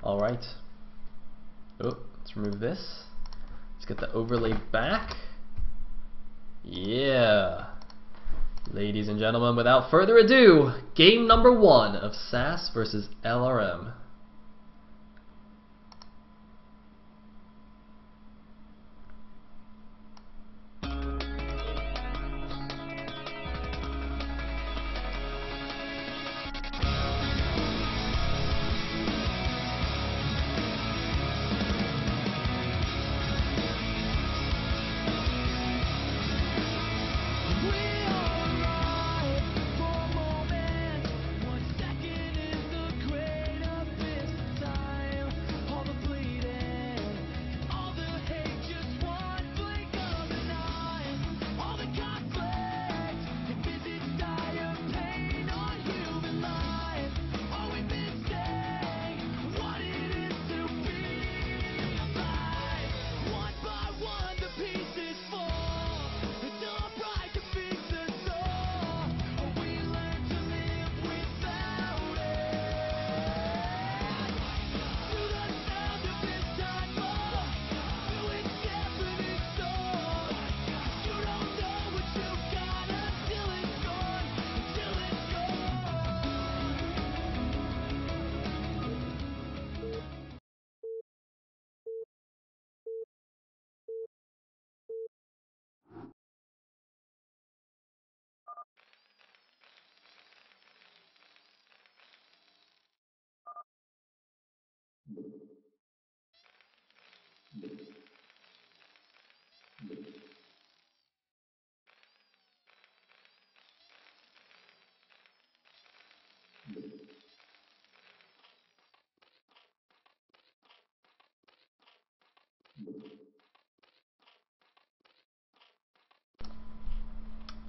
Alright. Oh, let's remove this. Let's get the overlay back. Yeah. Ladies and gentlemen, without further ado, game number 1 of SAS versus LRM.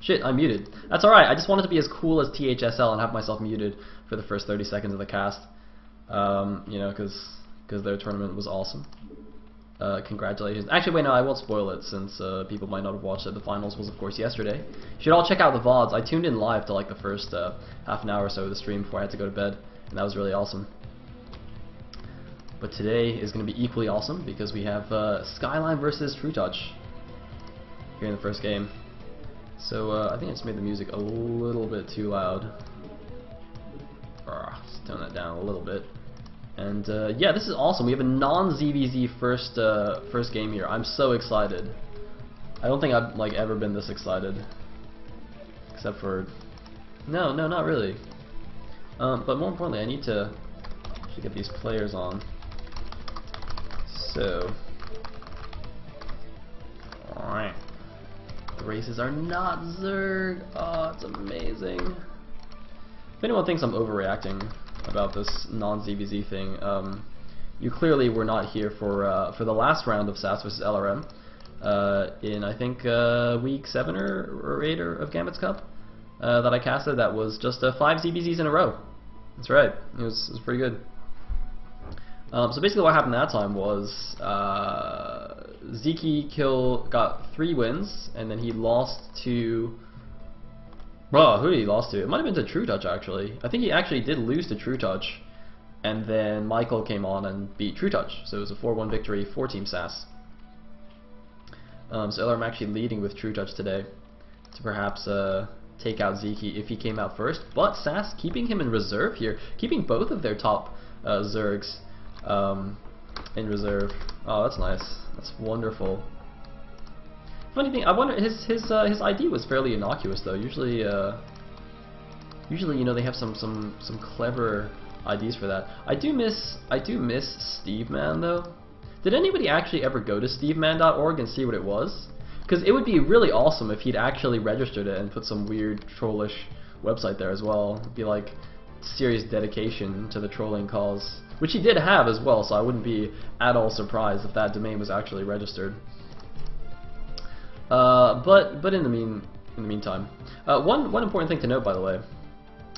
Shit, I'm muted. That's alright, I just wanted to be as cool as THSL and have myself muted for the first 30 seconds of the cast. You know, because their tournament was awesome. Congratulations. Actually, wait, no, I won't spoil it since people might not have watched it. The finals was, of course, yesterday. You should all check out the VODs. I tuned in live to like the first half an hour or so of the stream before I had to go to bed, and that was really awesome. But today is going to be equally awesome because we have Skyline versus True Touch here in the first game. So I think I just made the music a little bit too loud. Let's tone that down a little bit. And yeah, this is awesome. We have a non-ZVZ first game here. I'm so excited. I don't think I've like ever been this excited, except for no, not really. But more importantly, I need to actually get these players on. So, all right. The races are not Zerg. Oh, it's amazing. If anyone thinks I'm overreacting about this non-ZVZ thing, you clearly were not here for the last round of SAS vs LRM in I think week 7 or 8 of Gambit's Cup that I casted. That was just 5 ZVZs in a row. That's right. It was pretty good. So basically, what happened that time was Zeke got 3 wins, and then he lost to. Well, who did he lose to? It might have been to True Touch, actually. I think he actually did lose to True Touch, and then Michael came on and beat True Touch. So it was a 4-1 victory for Team SAS. So LRM actually leading with True Touch today to perhaps take out Zeke if he came out first. But SAS keeping him in reserve here, keeping both of their top Zergs in reserve. Oh, that's nice. That's wonderful. Funny thing, I wonder his ID was fairly innocuous though. Usually you know they have some clever IDs for that. I do miss SteveMan though. Did anybody actually ever go to steveman.org and see what it was? Because it would be really awesome if he'd actually registered it and put some weird trollish website there as well. It'd be like serious dedication to the trolling cause, which he did have as well. So I wouldn't be at all surprised if that domain was actually registered. But in the meantime, one important thing to note, by the way,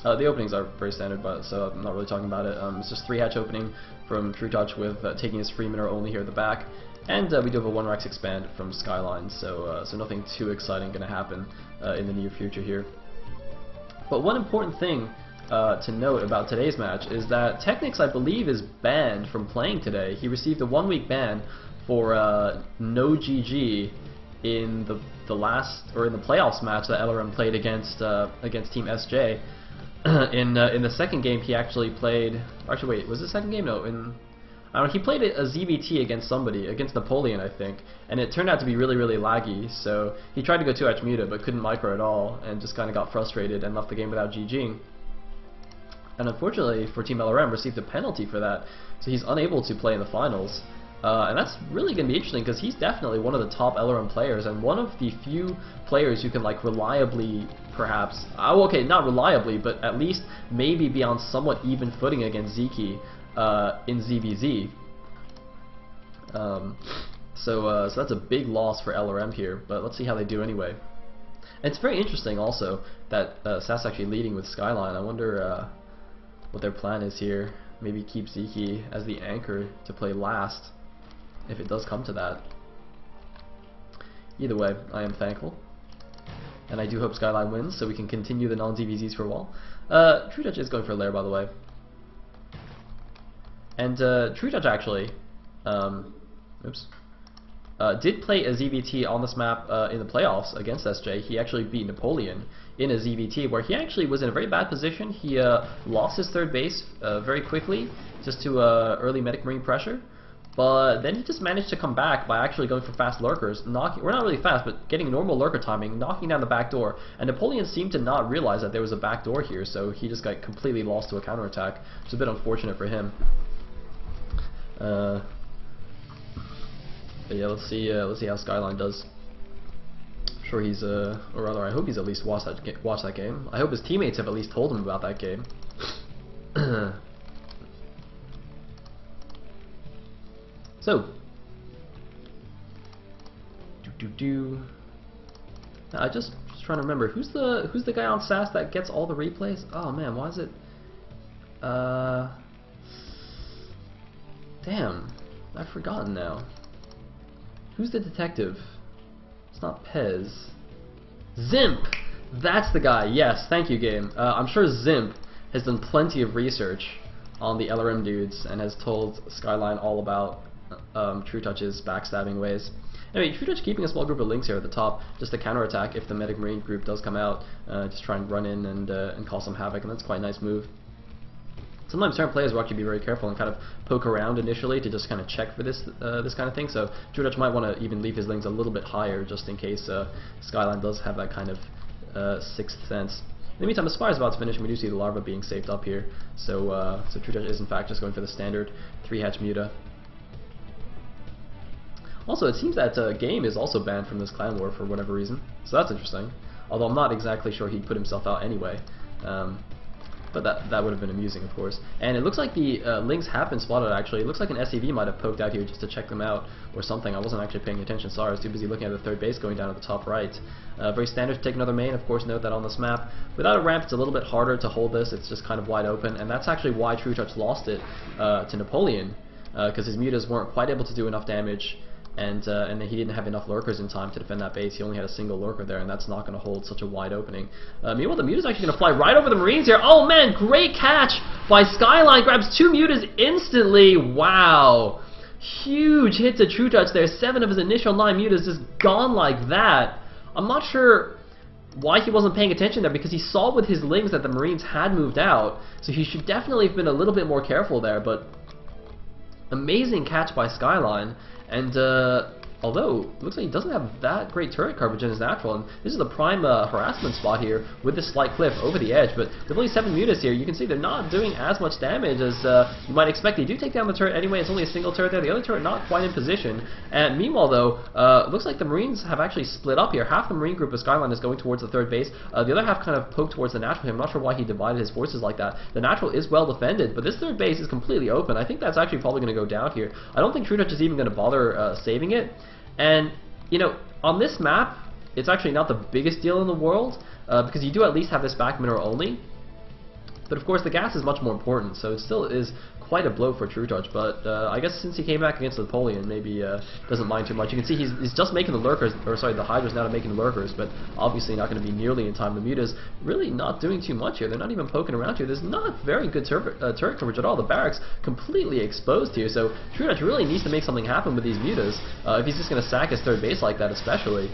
the openings are very standard, so I'm not really talking about it. It's just 3-hatch opening from True Touch with taking his free minor only here at the back, and we do have a 1-Rex expand from Skyline, so nothing too exciting going to happen in the near future here. But one important thing to note about today's match is that Technics, I believe, is banned from playing today. He received a 1-week ban for no GG in the last, or in the playoffs match that LRM played against Team SJ. In the second game, he actually played. Actually, wait, was it the second game? No, I don't know, he played a ZBT against somebody, against Napoleon, I think, and it turned out to be really, really laggy. So he tried to go 2H Muta, but couldn't micro at all, and just kind of got frustrated and left the game without GGing. And unfortunately for Team LRM, received a penalty for that, so he's unable to play in the finals. And that's really going to be interesting because he's definitely one of the top LRM players and one of the few players who can like reliably, perhaps, okay, not reliably, but at least maybe be on somewhat even footing against Zeki in ZVZ. So that's a big loss for LRM here, but let's see how they do anyway. And it's very interesting also that SAS actually leading with Skyline. I wonder what their plan is here. Maybe keep Zeki as the anchor to play last, if it does come to that. Either way, I am thankful. And I do hope Skyline wins, so we can continue the non-DVZs for a while. True Touch is going for a lair, by the way. And True Touch actually, did play a ZVT on this map in the playoffs against SJ. He actually beat Napoleon in a ZVT where he actually was in a very bad position. He lost his third base very quickly just to early medic marine pressure. But then he just managed to come back by actually going for fast lurkers, knocking, well, not really fast, but getting normal lurker timing, knocking down the back door. And Napoleon seemed to not realize that there was a back door here, so he just got completely lost to a counterattack. It's a bit unfortunate for him. But yeah, let's see how Skyline does. I'm sure he's, or rather, I hope he's at least watched that game. I hope his teammates have at least told him about that game. So, I just trying to remember who's the guy on SAS that gets all the replays. Oh man, why is it? Damn, I've forgotten now. Who's the detective? It's not Pez. Zimp! That's the guy, yes, thank you game. I'm sure Zimp has done plenty of research on the LRM dudes and has told Skyline all about True Touch's backstabbing ways. Anyway, True Touch keeping a small group of links here at the top just to counterattack if the medic marine group does come out, just try and run in and cause some havoc, and that's quite a nice move. Sometimes certain players will actually be very careful and kind of poke around initially to just kind of check for this kind of thing. So True Touch might want to even leave his links a little bit higher just in case Skyline does have that kind of sixth sense. In the meantime, the Spire's about to finish, and we do see the larva being saved up here. So True Touch is in fact just going for the standard 3-hatch Muta. Also, it seems that Game is also banned from this clan war for whatever reason, so that's interesting. Although I'm not exactly sure he'd put himself out anyway. But that would have been amusing, of course. And it looks like the links have been spotted, actually. It looks like an SCV might have poked out here just to check them out or something. I wasn't actually paying attention, sorry. I was too busy looking at the third base going down at the top right. Very standard to take another main, of course, note that on this map. Without a ramp, it's a little bit harder to hold this. It's just kind of wide open, and that's actually why True Touch lost it to Napoleon, because his mutas weren't quite able to do enough damage. And he didn't have enough lurkers in time to defend that base. He only had a single lurker there, and that's not going to hold such a wide opening. Meanwhile, the Muta's actually going to fly right over the Marines here. Oh man, great catch by Skyline. Grabs 2 Mutas instantly. Wow. Huge hit to True Touch there. 7 of his initial 9 Mutas just gone like that. I'm not sure why he wasn't paying attention there, because he saw with his lings that the Marines had moved out. So he should definitely have been a little bit more careful there, but amazing catch by Skyline. And although it looks like he doesn't have that great turret coverage in his natural, and this is the prime harassment spot here with this slight cliff over the edge, but with only 7 mutas here, you can see they're not doing as much damage as you might expect. They do take down the turret anyway. It's only a single turret there. The other turret not quite in position. And meanwhile, though, it looks like the Marines have actually split up here. Half the Marine group of Skyline is going towards the third base. The other half kind of poked towards the natural here. I'm not sure why he divided his forces like that. The natural is well defended, but this third base is completely open. I think that's actually probably going to go down here. I don't think True Touch is even going to bother saving it. And, you know, on this map, it's actually not the biggest deal in the world, because you do at least have this back mineral only. But of course, the gas is much more important, so it still is quite a blow for True Touch, but I guess since he came back against Napoleon, maybe doesn't mind too much. You can see he's just making the lurkers, or sorry, the Hydra's now making the lurkers, but obviously not going to be nearly in time. The Muta's really not doing too much here. They're not even poking around here. There's not very good turret coverage at all. The barracks completely exposed here, so True Touch really needs to make something happen with these Mutas if he's just going to sack his third base like that, especially.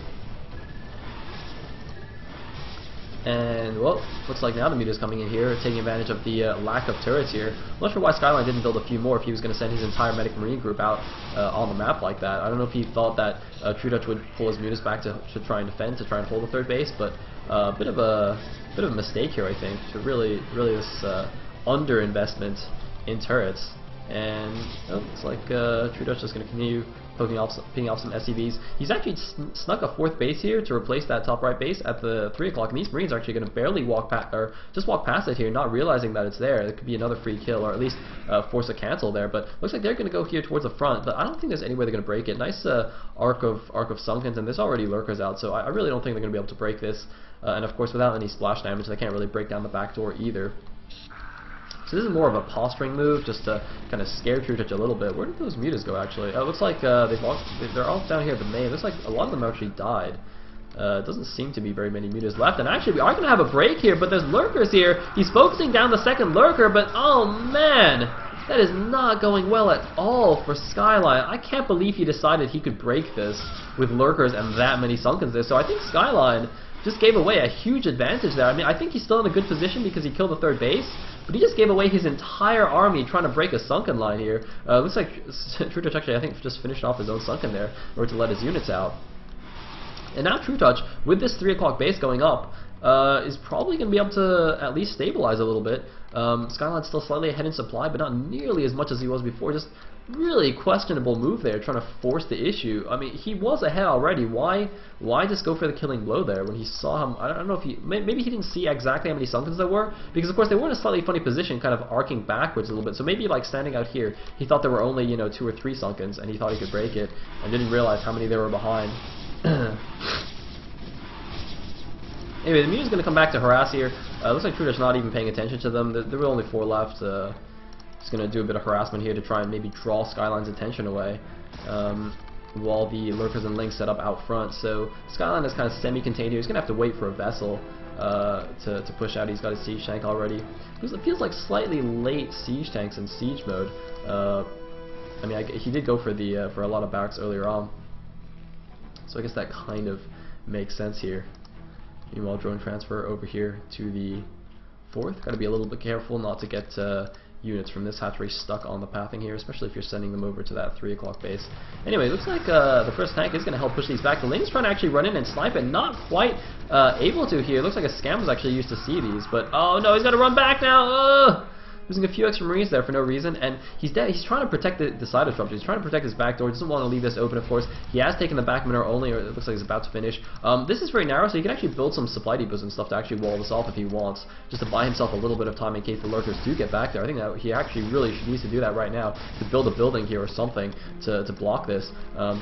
And, well, looks like now the Muta's coming in here, taking advantage of the lack of turrets here. I'm not sure why Skyline didn't build a few more if he was going to send his entire Medic Marine group out on the map like that. I don't know if he thought that True Touch would pull his Mutas back to try and defend, to try and hold the third base, but bit of a mistake here, I think, to really this underinvestment in turrets. And looks like True Touch is going to continue picking off some SCVs. He's actually snuck a fourth base here to replace that top right base at the 3 o'clock, and these Marines are actually going to barely walk past, or just walk past it here, not realizing that it's there. There could be another free kill, or at least force a cancel there. But looks like they're going to go here towards the front, but I don't think there's any way they're going to break it. Nice arc of Sunkens, and there's already lurkers out, so I really don't think they're going to be able to break this. And of course, without any splash damage, they can't really break down the back door either. So this is more of a posturing move, just to kind of scare True Touch a little bit. Where did those Mutas go, actually? It looks like they're all down here at the main. It looks like a lot of them actually died. It doesn't seem to be very many Mutas left. And actually, we are going to have a break here, but there's lurkers here. He's focusing down the second lurker, but oh man! That is not going well at all for Skyline. I can't believe he decided he could break this with lurkers and that many Sunkens there. So I think Skyline just gave away a huge advantage there. I mean, I think he's still in a good position because he killed the third base, but he just gave away his entire army trying to break a Sunken line here. Looks like True Touch actually, I think, just finished off his own Sunken there in order to let his units out. And now True Touch, with this 3 o'clock base going up, is probably going to be able to at least stabilize a little bit. Skyline's still slightly ahead in supply, but not nearly as much as he was before. Just really questionable move there, trying to force the issue. I mean, he was ahead already. Why just go for the killing blow there when he saw him? I don't know if he, maybe he didn't see exactly how many Sunkens there were, because of course they were in a slightly funny position, kind of arcing backwards a little bit. So maybe like standing out here, he thought there were only 2 or 3 Sunkens, and he thought he could break it, and didn't realize how many there were behind. Anyway, the Muta's going to come back to harass here. Looks like True Touch's not even paying attention to them. There were only 4 left. He's going to do a bit of harassment here to try and maybe draw Skyline's attention away, while the lurkers and links set up out front. So Skyline is kind of semi-contained here. He's going to have to wait for a vessel to push out. He's got his siege tank already. It feels like slightly late siege tanks in siege mode. I mean, he did go for a lot of barracks earlier on, so I guess that kind of makes sense here. Meanwhile, drone transfer over here to the 4th. Got to be a little bit careful not to get units from this hatchery stuck on the pathing here, especially if you're sending them over to that 3 o'clock base. Anyway, it looks like the first tank is going to help push these back. The Ling's trying to actually run in and snipe it, not quite able to here. It looks like a scam was actually used to see these, but oh no, he's got to run back now! Losing a few extra Marines there for no reason, and he's dead. He's trying to protect the side disruptor. He's trying to protect his back door. He doesn't want to leave this open, of course. He has taken the back maneuver only, or it looks like he's about to finish. This is very narrow, so he can actually build some supply depots and stuff to actually wall this off if he wants, just to buy himself a little bit of time in case the lurkers do get back there. I think that he actually really needs to do that right now, to build a building here or something to block this.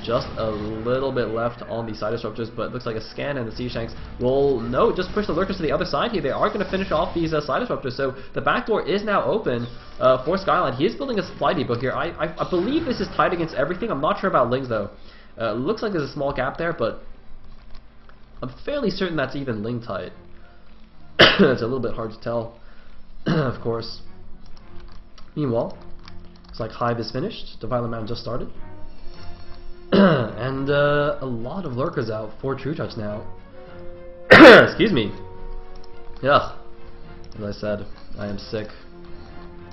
Just a little bit left on the side disruptors, but it looks like a scan and the siege tanks will just push the lurkers to the other side here. They are going to finish off these side disruptors, so the back door is now open. For Skyline. He is building a supply depot here. I believe this is tied against everything. I'm not sure about Lings though. Looks like there's a small gap there, but I'm fairly certain that's even Ling tight. It's a little bit hard to tell, of course. Meanwhile, looks like Hive is finished. Defiler Mountain just started. And a lot of lurkers out for True Touch now. Excuse me. Yeah. As I said, I am sick.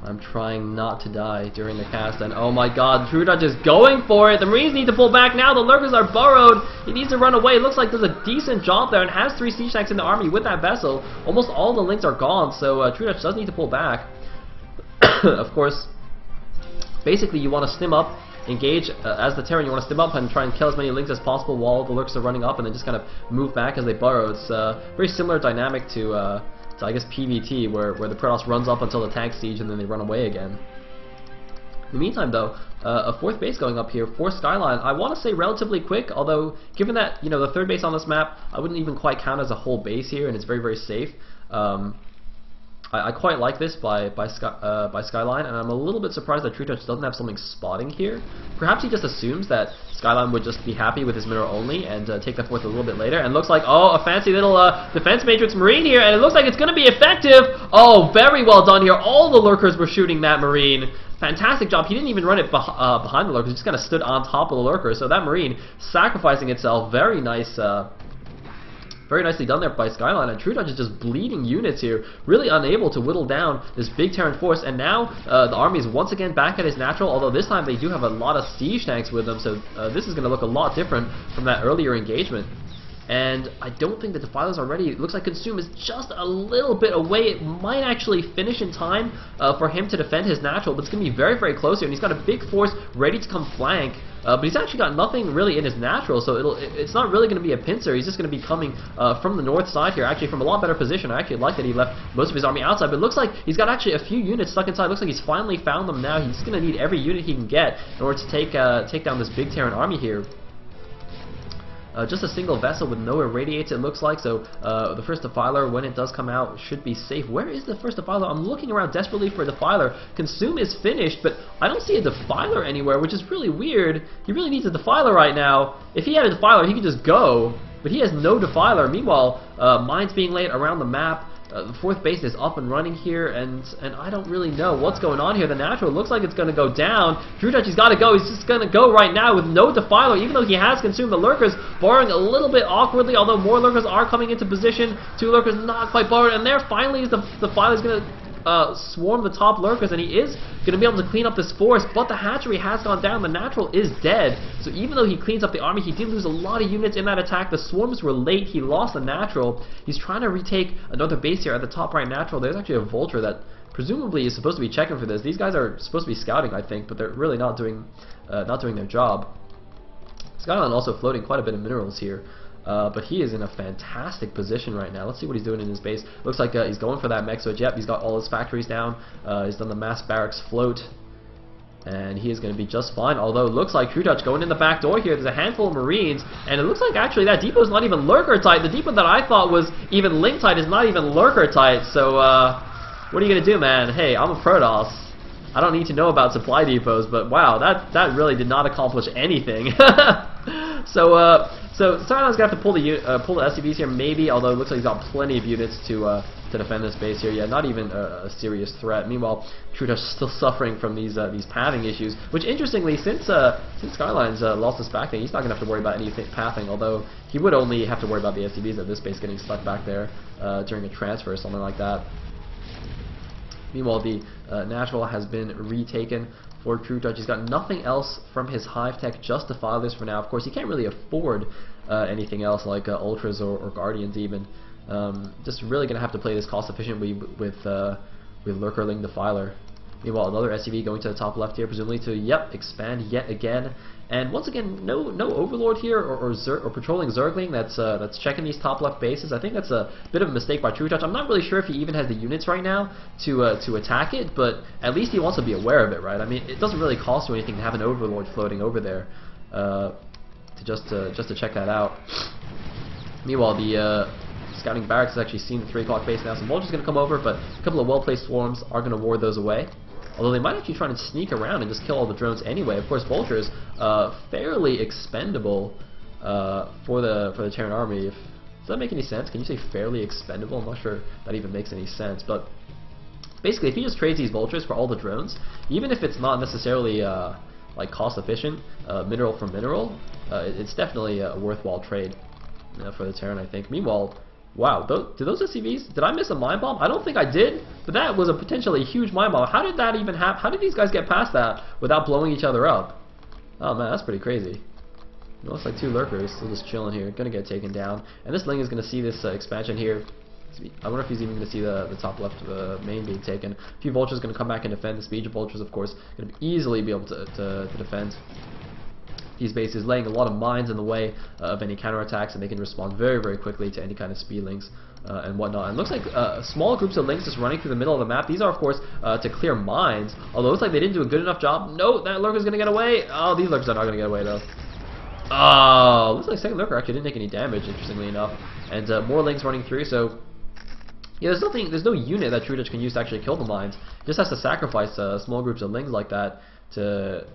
I'm trying not to die during the cast, and oh my god, True Touch is going for it! The Marines need to pull back now, the lurkers are burrowed! He needs to run away. It looks like there's a decent job there, and has 3 siege tanks in the army with that vessel. Almost all the links are gone, so True Touch does need to pull back. Of course, basically you want to stim up, engage as the Terran, you want to stim up and try and kill as many links as possible while the lurkers are running up, and then just kind of move back as they burrow. It's a very similar dynamic to I guess PVT, where the Protoss runs up until the tank siege and then they run away again. In the meantime, though, a 4th base going up here for Skyline. I want to say relatively quick, although given that the 3rd base on this map, I wouldn't even quite count as a whole base here, and it's very, very safe. I quite like this by Skyline, and I'm a little bit surprised that True Touch doesn't have something spotting here. Perhaps he just assumes that Skyline would just be happy with his mineral only and take that forth a little bit later. And looks like, oh, a fancy little defense matrix marine here, and it looks like it's going to be effective. Oh, very well done here. All the lurkers were shooting that marine. Fantastic job. He didn't even run it behind the lurkers. He just kind of stood on top of the lurker. So that marine sacrificing itself. Very nice. Very nicely done there by Skyline, and True Touch is just bleeding units here, really unable to whittle down this big Terran force, and now the army is once again back at its natural, although this time they do have a lot of siege tanks with them, so this is going to look a lot different from that earlier engagement. And I don't think the Defilers are ready. It looks like Consume is just a little bit away. It might actually finish in time for him to defend his natural, but it's going to be very, very close here. And he's got a big force ready to come flank. But he's actually got nothing really in his natural, so it's not really going to be a pincer. He's just going to be coming from the north side here, actually from a lot better position. I actually like that he left most of his army outside, but it looks like he's got actually a few units stuck inside. It looks like he's finally found them now. He's going to need every unit he can get in order to take down this big Terran army here. Just a single vessel with no irradiates, it looks like, so the first Defiler, when it does come out, should be safe. Where is the first Defiler? I'm looking around desperately for a Defiler. Consume is finished, but I don't see a Defiler anywhere, which is really weird. He really needs a Defiler right now. If he had a Defiler, he could just go, but he has no Defiler. Meanwhile, mines being laid around the map. The fourth base is up and running here, and I don't really know what's going on here. The natural looks like it's going to go down. True Touch, he's got to go. He's just going to go right now with no Defiler, even though he has consumed the lurkers, borrowing a little bit awkwardly, although more lurkers are coming into position. Two lurkers not quite borrowed, and there finally is the Defiler's going to swarm the top lurkers, and he is going to be able to clean up this force, but the hatchery has gone down. The natural is dead, so even though he cleans up the army, he did lose a lot of units in that attack. The swarms were late. He lost the natural. He's trying to retake another base here at the top right natural. There's actually a vulture that presumably is supposed to be checking for this. These guys are supposed to be scouting, I think, but they're really not doing their job. Skyline also floating quite a bit of minerals here. But he is in a fantastic position right now. Let's see what he's doing in his base. Looks like he's going for that mech switch. Yep, he's got all his factories down. He's done the mass barracks float. And he is going to be just fine. Although it looks like True Touch going in the back door here. There's a handful of Marines. And it looks like actually that depot is not even lurker tight. The depot that I thought was even link tight is not even lurker tight. So what are you going to do, man? Hey, I'm a Protoss. I don't need to know about supply depots, but wow, that really did not accomplish anything. So Skyline's gonna have to pull the SCVs here, maybe. Although it looks like he's got plenty of units to defend this base here. Yeah, not even a serious threat. Meanwhile, True Touch is still suffering from these pathing issues. Which, interestingly, since Skyline's lost his back thing, he's not gonna have to worry about any pathing. Although he would only have to worry about the SCVs at this base getting stuck back there during a transfer or something like that. Meanwhile, the natural has been retaken for True Touch. He's got nothing else from his hive tech just to file this for now. Of course, he can't really afford anything else like Ultras or Guardians even. Just really going to have to play this cost efficiently with Lurkerling Defiler. Meanwhile, another SCV going to the top left here, presumably to, yep, expand yet again. And once again, no Overlord here or patrolling Zergling that's checking these top left bases. I think that's a bit of a mistake by True Touch. I'm not really sure if he even has the units right now to attack it, but at least he wants to be aware of it, right? I mean, it doesn't really cost you anything to have an Overlord floating over there just to check that out. Meanwhile, the scouting barracks has actually seen the 3 o'clock base now. Some vultures going to come over, but a couple of well-placed swarms are going to ward those away. Although they might actually try to sneak around and just kill all the drones anyway. Of course, vultures fairly expendable for the Terran army. Does that make any sense? Can you say fairly expendable? I'm not sure that even makes any sense. But basically, if he just trades these vultures for all the drones, even if it's not necessarily like cost efficient, mineral for mineral, it's definitely a worthwhile trade for the Terran, I think. Meanwhile, wow, did those SCVs, did I miss a mine bomb? I don't think I did, but that was a potentially huge mine bomb. How did that even happen? How did these guys get past that without blowing each other up? Oh man, that's pretty crazy. It looks like 2 lurkers still just chilling here, gonna get taken down. And this Ling is gonna see this expansion here. I wonder if he's even gonna see the top left of the main being taken. A few vultures gonna come back and defend. The speed of vultures, of course, gonna easily be able to defend these bases, laying a lot of mines in the way of any counterattacks, and they can respond very, very quickly to any kind of speed links and whatnot. And it looks like small groups of links just running through the middle of the map. These are, of course, to clear mines, although it looks like they didn't do a good enough job. No, that lurker's going to get away. Oh, these lurkers are not going to get away, though. Oh, looks like second lurker actually didn't take any damage, interestingly enough. And more links running through, so Yeah, there's no unit that True Touch can use to actually kill the mines. Just has to sacrifice small groups of lings like that to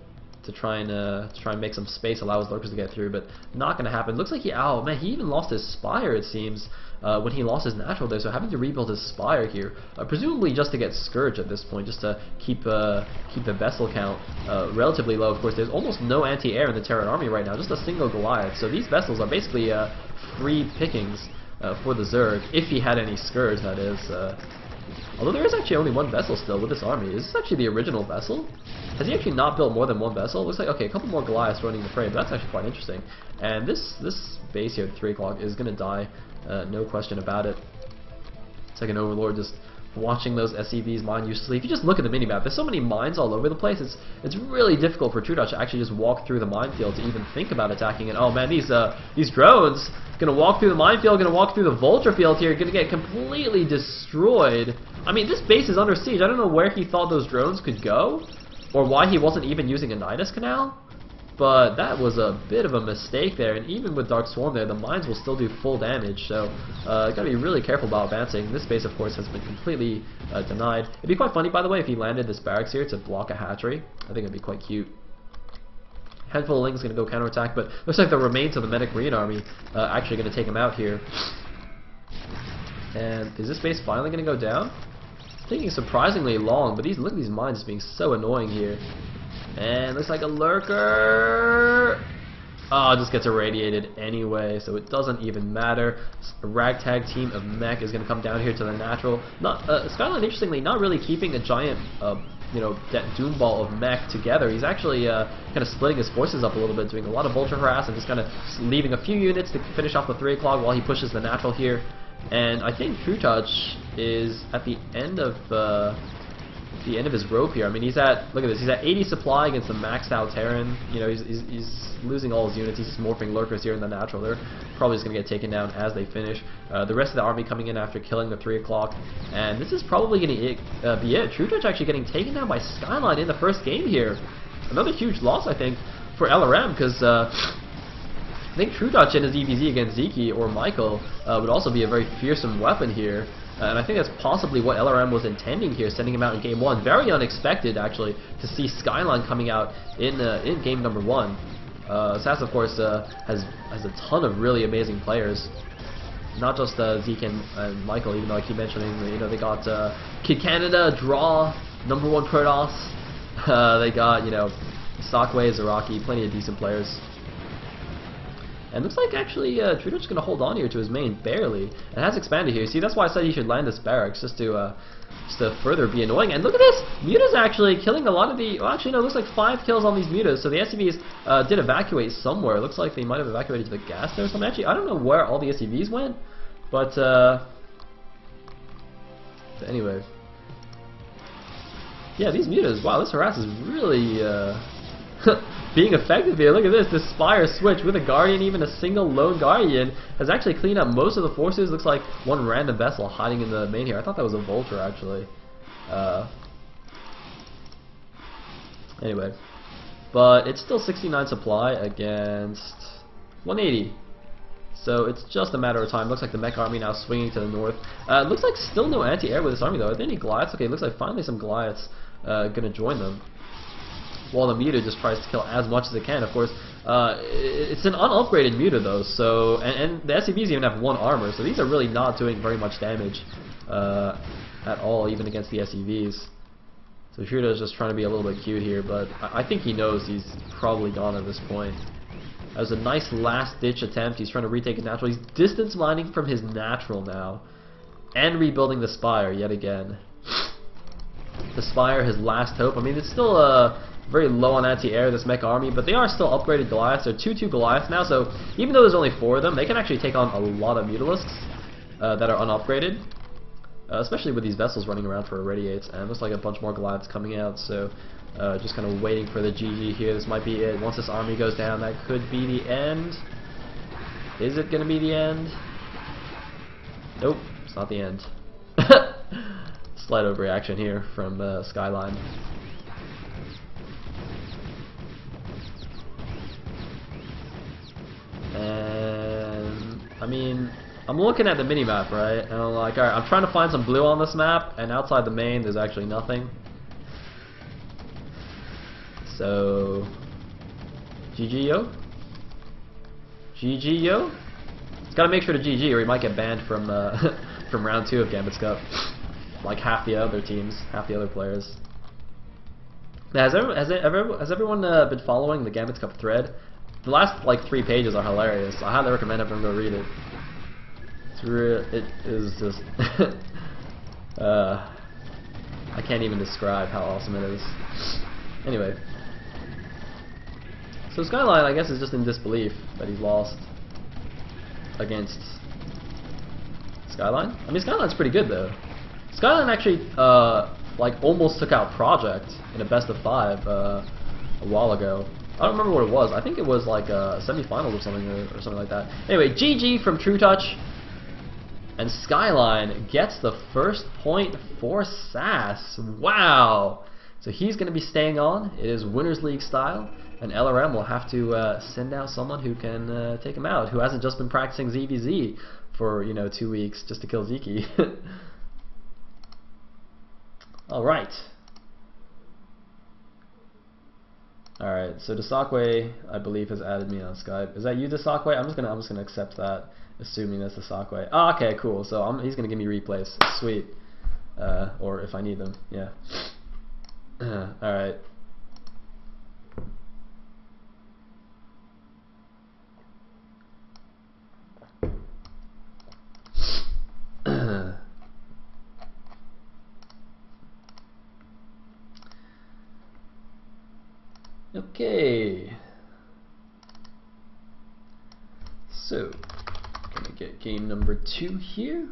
try and make some space, allow his lurkers to get through, but not gonna happen. Looks like oh man, he even lost his spire, it seems, when he lost his natural there, so having to rebuild his spire here, presumably just to get Scourge at this point, just to keep the vessel count relatively low. Of course, there's almost no anti-air in the Terran army right now, just a single Goliath, so these vessels are basically free pickings for the Zerg, if he had any Scourge, that is. Although there is actually only one vessel still with this army. Is this actually the original vessel? Has he actually not built more than one vessel? It looks like, okay, a couple more Goliaths running the fray, but that's actually quite interesting. And this base here at 3 o'clock is going to die, no question about it. Second Overlord just watching those SCVs mine uselessly. If you just look at the minimap, there's so many mines all over the place, it's really difficult for True Touch to actually just walk through the minefield to even think about attacking it. Oh man, these drones gonna walk through the minefield, gonna walk through the vulture field here, gonna get completely destroyed. I mean, this base is under siege. I don't know where he thought those drones could go, or why he wasn't even using a Nidus Canal, but that was a bit of a mistake there, and even with Dark Swarm there, the mines will still do full damage, so gotta be really careful about advancing. This base, of course, has been completely denied. It'd be quite funny, by the way, if he landed this barracks here to block a hatchery. I think it'd be quite cute. Handful of Lings going to go counterattack, but looks like the remains of the Medic Marine army actually going to take him out here. And is this base finally going to go down? It's taking surprisingly long, but look at these mines being so annoying here. And looks like a lurker. Oh, it just gets irradiated anyway, so it doesn't even matter. A ragtag team of mech is going to come down here to the natural. Skyline, interestingly, not really keeping a giant that doom ball of mech together. He's actually kind of splitting his forces up a little bit, doing a lot of vulture harass and just kind of leaving a few units to finish off the 3 o'clock while he pushes the natural here. And I think True Touch is at the end of his rope here. I mean, look at this, he's at 80 supply against the maxed out Terran. You know, he's losing all his units. He's just morphing lurkers here in the natural. They're probably just going to get taken down as they finish. The rest of the army coming in after killing the 3 o'clock. And this is probably going to be it. True Touch actually getting taken down by Skyline in the first game here. Another huge loss, I think, for LRM, because I think True Touch in his EVZ against Zeke or Michael would also be a very fearsome weapon here. And I think that's possibly what LRM was intending here, sending him out in game 1. Very unexpected, actually, to see Skyline coming out in game number 1. SAS, of course, has a ton of really amazing players. Not just Zeke and Michael, even though I keep mentioning, they got Kid Canada, Draw, number 1 Protoss. They got, Stockway, Zaraki, plenty of decent players. And looks like actually True Touch is going to hold on here to his main, barely. It has expanded here. See, that's why I said he should land this barracks, just to further be annoying. And look at this! Mutas actually killing a lot of the... Well, actually, no, it looks like 5 kills on these Mutas. So the SCVs did evacuate somewhere. It looks like they might have evacuated to the gas there or something. Actually, I don't know where all the SCVs went, but anyway. Yeah, these Mutas, wow, this harass is really... being effective here. Look at this, this Spire switch with a Guardian, even a single lone Guardian, has actually cleaned up most of the forces. Looks like one random vessel hiding in the main here. I thought that was a Vulture, actually. Anyway. But it's still 69 supply against 180. So it's just a matter of time. Looks like the mech army now swinging to the north. Looks like still no anti-air with this army, though. Are there any Goliaths? Okay, looks like finally some Goliaths gonna join them. While the Muta just tries to kill as much as it can, of course. It's an unupgraded Muta, though, so and the SCVs even have 1 armor, so these are really not doing very much damage at all, even against the SCVs. So Shooter is just trying to be a little bit cute here, but I think he knows he's probably gone at this point. That was a nice last-ditch attempt. He's trying to retake his natural. He's distance mining from his natural now, and rebuilding the Spire yet again. The Spire, his last hope. I mean, it's still very low on anti-air, this mech army, but they are still upgraded Goliaths. They're 2-2 Goliaths now, so even though there's only 4 of them, they can actually take on a lot of Mutalisks that are unupgraded, especially with these vessels running around for irradiates. And it looks like a bunch more Goliaths coming out, so just kind of waiting for the GG here. This might be it. Once this army goes down, that could be the end. Is it going to be the end? Nope, it's not the end. Slight overreaction here from Skyline. And I mean, I'm looking at the mini-map, right? And I'm like, alright, I'm trying to find some blue on this map, and outside the main, there's actually nothing. So... GG, yo? GG, yo? Gotta make sure to GG, or he might get banned from from round 2 of Gambit's Cup. Like half the other teams, half the other players. Now, has everyone been following the Gambit's Cup thread? The last like 3 pages are hilarious. I highly recommend everyone go read it. It is just I can't even describe how awesome it is. Anyway, so Skyline, I guess, is just in disbelief that he's lost against Skyline. I mean, Skyline's pretty good though. Skyline actually like almost took out Project in a best of 5 a while ago. I don't remember what it was. I think it was like a semifinals or something like that. Anyway, GG from True Touch, and Skyline gets the first point for SAS. Wow! So he's going to be staying on. It is Winners League style, and LRM will have to send out someone who can take him out, who hasn't just been practicing ZVZ for 2 weeks just to kill Zeki. All right. Alright, so Desakwe, I believe, has added me on Skype. Is that you, Desakwe? I'm just gonna accept that, assuming that's Desakwe. Oh, okay, cool. So he's gonna give me replays. Sweet. Or if I need them, yeah. Alright. Okay, so gonna get game number 2 here.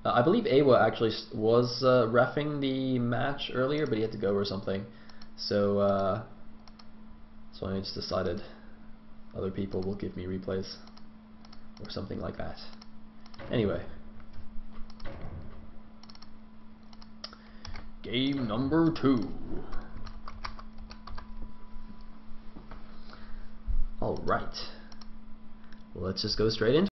I believe Awa actually was reffing the match earlier, but he had to go or something. So so I just decided other people will give me replays or something like that. Anyway. Game number 2. Alright. Well, let's just go straight into it.